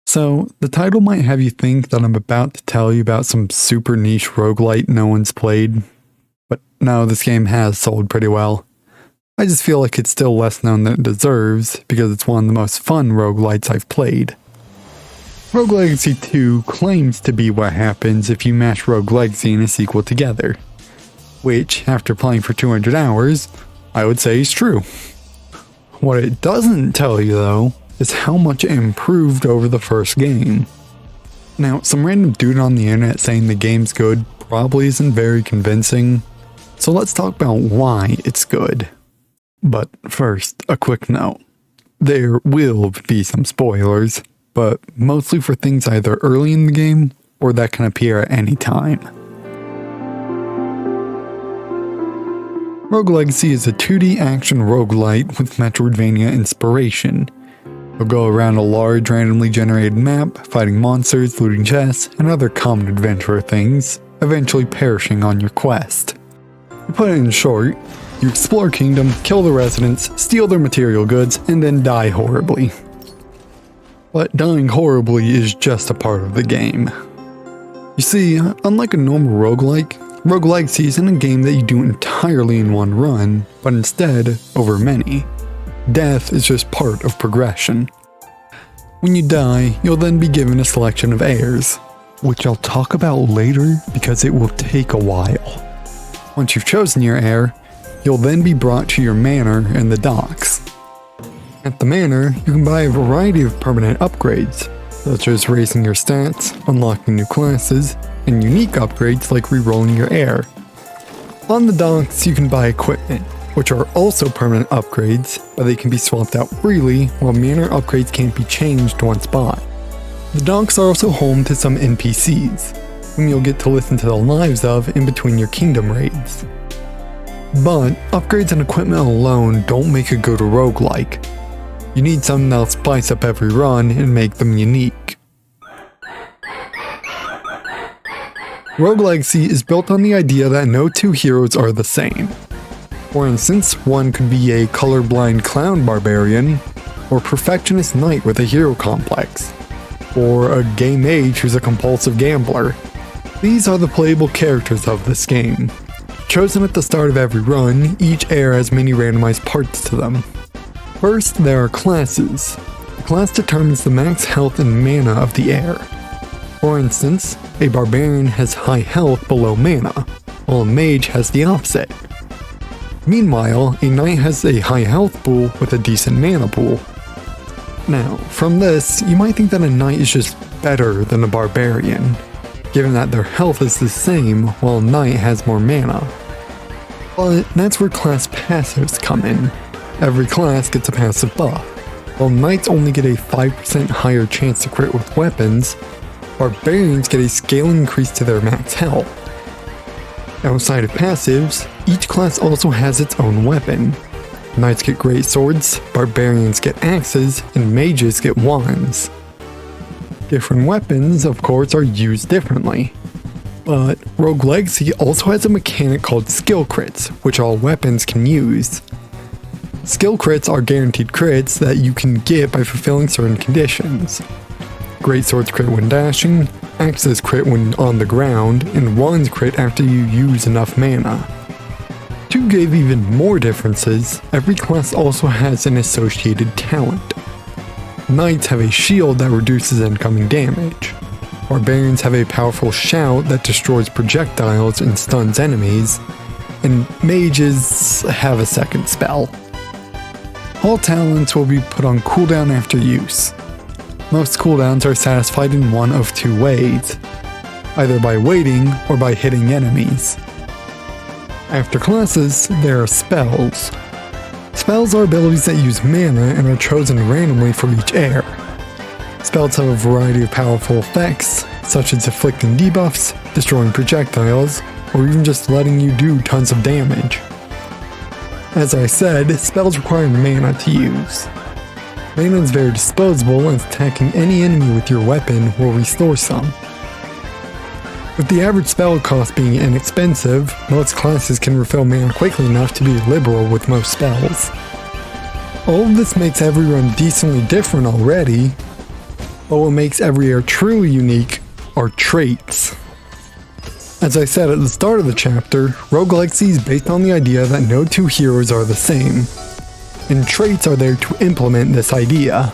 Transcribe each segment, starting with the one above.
So, the title might have you think that I'm about to tell you about some super niche roguelite no one's played, but no, this game has sold pretty well. I just feel like it's still less known than it deserves because it's one of the most fun roguelites I've played. Rogue Legacy 2 claims to be what happens if you mash Rogue Legacy and a sequel together, which, after playing for 200 hours, I would say is true. What it doesn't tell you, though, is how much it improved over the first game. Now, some random dude on the internet saying the game's good probably isn't very convincing, so let's talk about why it's good. But first, a quick note. There will be some spoilers, but mostly for things either early in the game or that can appear at any time. Rogue Legacy is a 2D action roguelite with metroidvania inspiration. You'll go around a large randomly generated map, fighting monsters, looting chests, and other common adventurer things, eventually perishing on your quest. To put it in short, you explore a kingdom, kill the residents, steal their material goods, and then die horribly. But dying horribly is just a part of the game. You see, unlike a normal roguelike, Rogue Legacy isn't a game that you do entirely in one run, but instead over many. Death is just part of progression. When you die, you'll then be given a selection of heirs, which I'll talk about later because it will take a while. Once you've chosen your heir, you'll then be brought to your manor in the docks. At the manor, you can buy a variety of permanent upgrades, such as raising your stats, unlocking new classes, and unique upgrades like re-rolling your heir. On the docks, you can buy equipment, which are also permanent upgrades, but they can be swapped out freely, while manor upgrades can't be changed once bought. The docks are also home to some NPCs, whom you'll get to listen to the lives of in between your kingdom raids. But upgrades and equipment alone don't make a good roguelike. You need something that'll spice up every run and make them unique. Rogue Legacy is built on the idea that no two heroes are the same. For instance, one could be a colorblind clown barbarian, or perfectionist knight with a hero complex, or a gay mage who's a compulsive gambler. These are the playable characters of this game. Chosen at the start of every run, each heir has many randomized parts to them. First, there are classes. The class determines the max health and mana of the heir. For instance, a barbarian has high health below mana, while a mage has the opposite. Meanwhile, a knight has a high health pool with a decent mana pool. Now, from this, you might think that a knight is just better than a barbarian, given that their health is the same while a knight has more mana. But that's where class passives come in. Every class gets a passive buff. While knights only get a 5% higher chance to crit with weapons, barbarians get a scaling increase to their max health. Outside of passives, each class also has its own weapon. Knights get great swords, barbarians get axes, and mages get wands. Different weapons, of course, are used differently. But Rogue Legacy also has a mechanic called skill crits, which all weapons can use. Skill crits are guaranteed crits that you can get by fulfilling certain conditions. Great swords crit when dashing, axes crit when on the ground, and wands crit after you use enough mana. To give even more differences, every class also has an associated talent. Knights have a shield that reduces incoming damage. Barbarians have a powerful shout that destroys projectiles and stuns enemies, and mages have a second spell. All talents will be put on cooldown after use. Most cooldowns are satisfied in one of two ways, either by waiting or by hitting enemies. After classes, there are spells. Spells are abilities that use mana and are chosen randomly for each heir. Spells have a variety of powerful effects, such as inflicting debuffs, destroying projectiles, or even just letting you do tons of damage. As I said, spells require mana to use. Mana is very disposable, and attacking any enemy with your weapon will restore some. With the average spell cost being inexpensive, most classes can refill mana quickly enough to be liberal with most spells. All of this makes every run decently different already, But what makes every heir truly unique are traits. As I said at the start of the chapter, roguelikes is based on the idea that no two heroes are the same, and traits are there to implement this idea.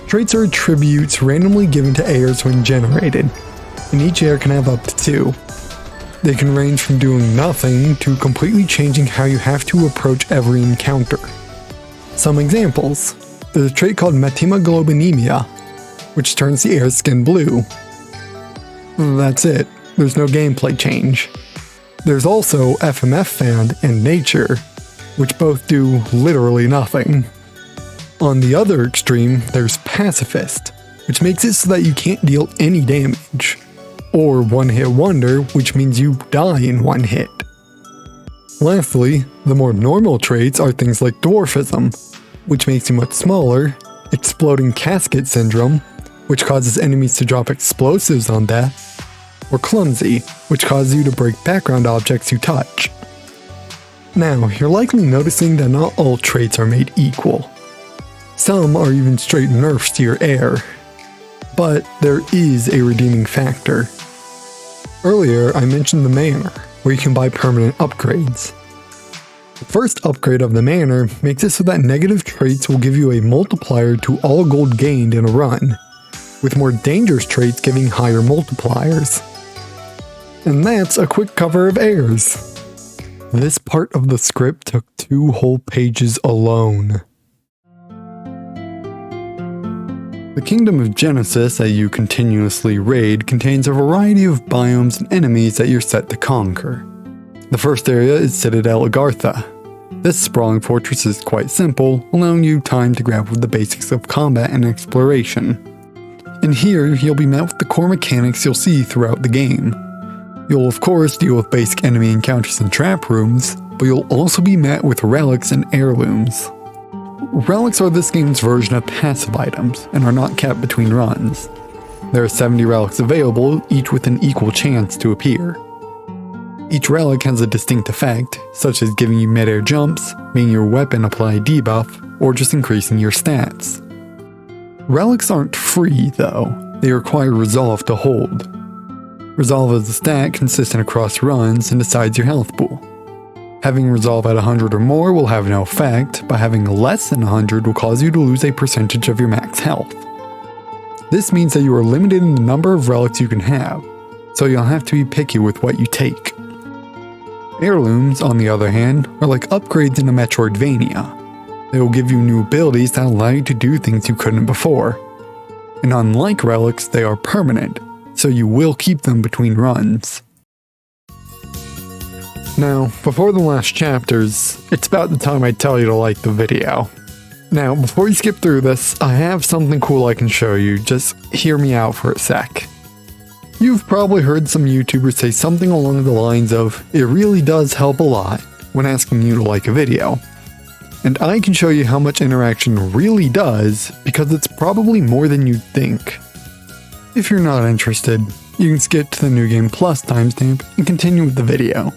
Traits are attributes randomly given to heirs when generated, and each heir can have up to 2. They can range from doing nothing to completely changing how you have to approach every encounter. Some examples: there's a trait called metroidvania-inspired, which turns the heir's skin blue. That's it, there's no gameplay change. There's also FMF found and nature, which both do literally nothing. On the other extreme, there's pacifist, which makes it so that you can't deal any damage. Or one-hit wonder, which means you die in one hit. Lastly, the more normal traits are things like dwarfism, which makes you much smaller, exploding casket syndrome, which causes enemies to drop explosives on death, or clumsy, which causes you to break background objects you touch. Now, you're likely noticing that not all traits are made equal. Some are even straight nerfs to your heir. But there is a redeeming factor. Earlier, I mentioned the manor, where you can buy permanent upgrades. The first upgrade of the manor makes it so that negative traits will give you a multiplier to all gold gained in a run, with more dangerous traits giving higher multipliers. And that's a quick cover of Heirs. This part of the script took 2 whole pages alone. The Kingdom of Genesis that you continuously raid contains a variety of biomes and enemies that you're set to conquer. The first area is Citadel Agartha. This sprawling fortress is quite simple, allowing you time to grapple with the basics of combat and exploration. And here, you'll be met with the core mechanics you'll see throughout the game. You'll of course deal with basic enemy encounters and trap rooms, but you'll also be met with relics and heirlooms. Relics are this game's version of passive items, and are not kept between runs. There are 70 relics available, each with an equal chance to appear. Each relic has a distinct effect, such as giving you mid-air jumps, making your weapon apply a debuff, or just increasing your stats. Relics aren't free though, they require resolve to hold. Resolve is a stat consistent across runs and decides your health pool. Having resolve at 100 or more will have no effect, but having less than 100 will cause you to lose a percentage of your max health. This means that you are limited in the number of relics you can have, so you'll have to be picky with what you take. Heirlooms, on the other hand, are like upgrades in a metroidvania. They will give you new abilities that allow you to do things you couldn't before. And unlike relics, they are permanent, so you will keep them between runs. Now, before the last chapters, it's about the time I tell you to like the video. Now, before you skip through this, I have something cool I can show you, just hear me out for a sec. You've probably heard some YouTubers say something along the lines of, "It really does help a lot," when asking you to like a video. And I can show you how much interaction really does, because it's probably more than you'd think. If you're not interested, you can skip to the New Game Plus timestamp and continue with the video.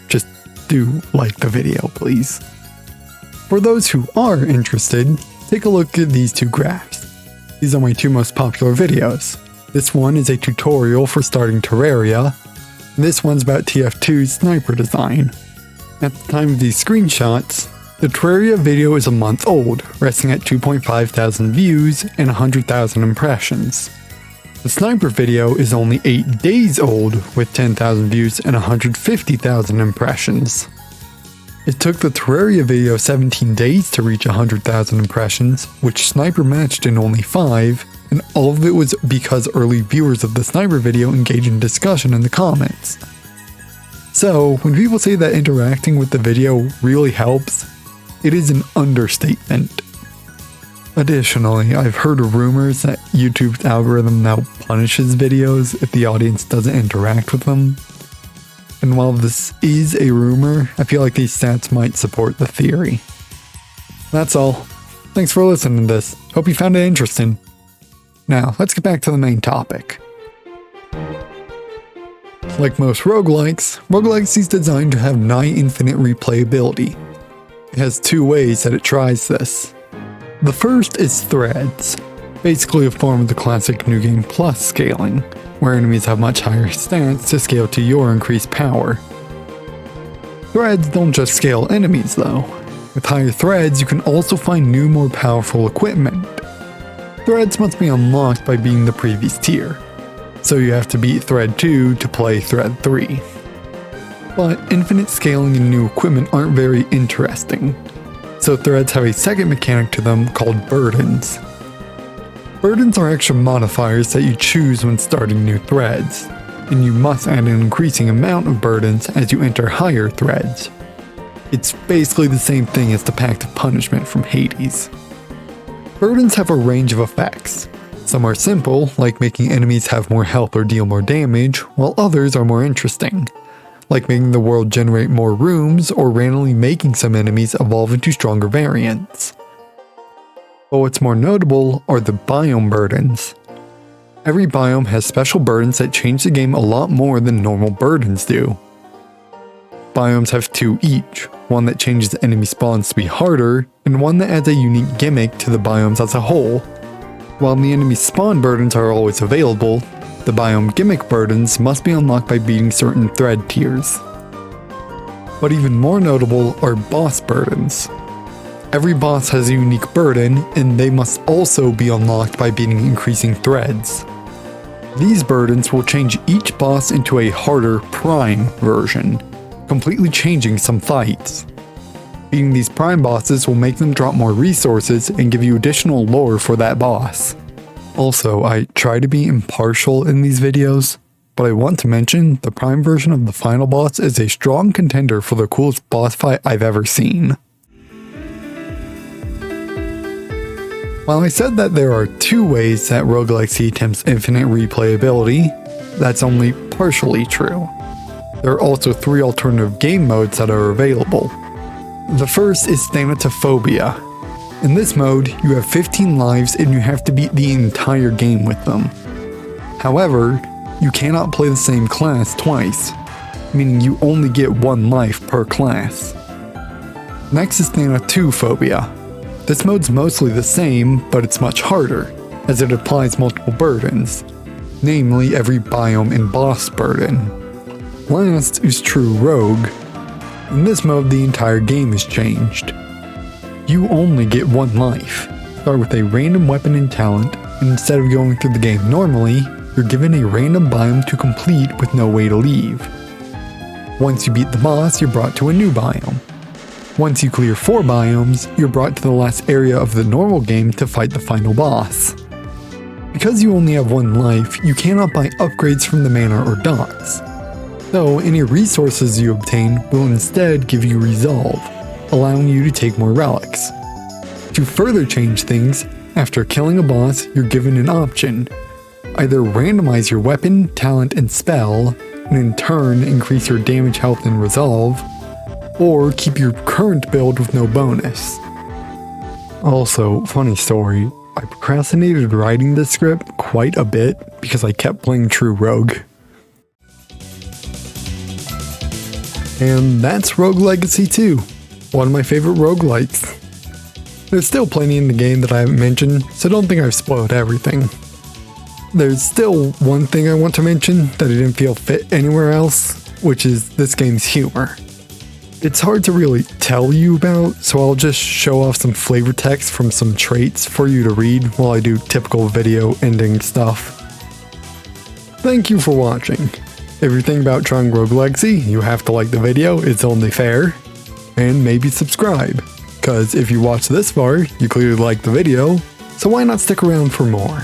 Just do like the video, please. For those who are interested, take a look at these 2 graphs. These are my 2 most popular videos. This one is a tutorial for starting Terraria, and this one's about TF2's sniper design. At the time of these screenshots, the Terraria video is a month old, resting at 2,500 views and 100,000 impressions. The sniper video is only 8 days old with 10,000 views and 150,000 impressions. It took the Terraria video 17 days to reach 100,000 impressions, which Sniper matched in only 5, and all of it was because early viewers of the Sniper video engaged in discussion in the comments. So, when people say that interacting with the video really helps, it is an understatement. Additionally, I've heard rumors that YouTube's algorithm now punishes videos if the audience doesn't interact with them. And while this is a rumor, I feel like these stats might support the theory. That's all. Thanks for listening to this. Hope you found it interesting. Now, let's get back to the main topic. Like most roguelikes is designed to have nigh infinite replayability. It has 2 ways that it tries this. The first is threads. basically a form of the classic New Game Plus scaling, where enemies have much higher stats to scale to your increased power. Threads don't just scale enemies though. With higher threads, you can also find new, more powerful equipment. Threads must be unlocked by beating the previous tier, so you have to beat Thread 2 to play Thread 3. But infinite scaling and new equipment aren't very interesting, so threads have a second mechanic to them called burdens. Burdens are extra modifiers that you choose when starting new threads, and you must add an increasing amount of burdens as you enter higher threads. It's basically the same thing as the Pact of Punishment from Hades. Burdens have a range of effects. Some are simple, like making enemies have more health or deal more damage, while others are more interesting, like making the world generate more rooms or randomly making some enemies evolve into stronger variants. But what's more notable are the biome burdens. Every biome has special burdens that change the game a lot more than normal burdens do. Biomes have two each, one that changes enemy spawns to be harder, and one that adds a unique gimmick to the biomes as a whole. While the enemy spawn burdens are always available, the biome gimmick burdens must be unlocked by beating certain thread tiers. But even more notable are boss burdens. Every boss has a unique burden, and they must also be unlocked by beating increasing threads. These burdens will change each boss into a harder prime version, completely changing some fights. Beating these prime bosses will make them drop more resources and give you additional lore for that boss. Also, I try to be impartial in these videos, but I want to mention the prime version of the final boss is a strong contender for the coolest boss fight I've ever seen. While I said that there are two ways that Roguelike attempts infinite replayability, that's only partially true. There are also 3 alternative game modes that are available. The first is Thanatophobia. In this mode, you have 15 lives and you have to beat the entire game with them. However, you cannot play the same class twice, meaning you only get 1 life per class. Next is Thanatophobia. This mode's mostly the same, but it's much harder, as it applies multiple burdens, namely every biome and boss burden. Last is True Rogue. In this mode, the entire game is changed. You only get 1 life, start with a random weapon and talent, and instead of going through the game normally, you're given a random biome to complete with no way to leave. Once you beat the boss, you're brought to a new biome. Once you clear 4 biomes, you're brought to the last area of the normal game to fight the final boss. Because you only have 1 life, you cannot buy upgrades from the manor or docks. So any resources you obtain will instead give you resolve, allowing you to take more relics. To further change things, after killing a boss, you're given an option. Either randomize your weapon, talent, and spell, and in turn increase your damage, health, and resolve, or keep your current build with no bonus. Also, funny story, I procrastinated writing this script quite a bit because I kept playing True Rogue. And that's Rogue Legacy 2, one of my favorite roguelikes. There's still plenty in the game that I haven't mentioned, so don't think I've spoiled everything. There's still one thing I want to mention that I didn't feel fit anywhere else, which is this game's humor. It's hard to really tell you about, so I'll just show off some flavor text from some traits for you to read while I do typical video ending stuff. Thank you for watching. If you're thinking about trying Rogue Legacy, you have to like the video, it's only fair. And maybe subscribe, cause if you watch this far, you clearly like the video, so why not stick around for more?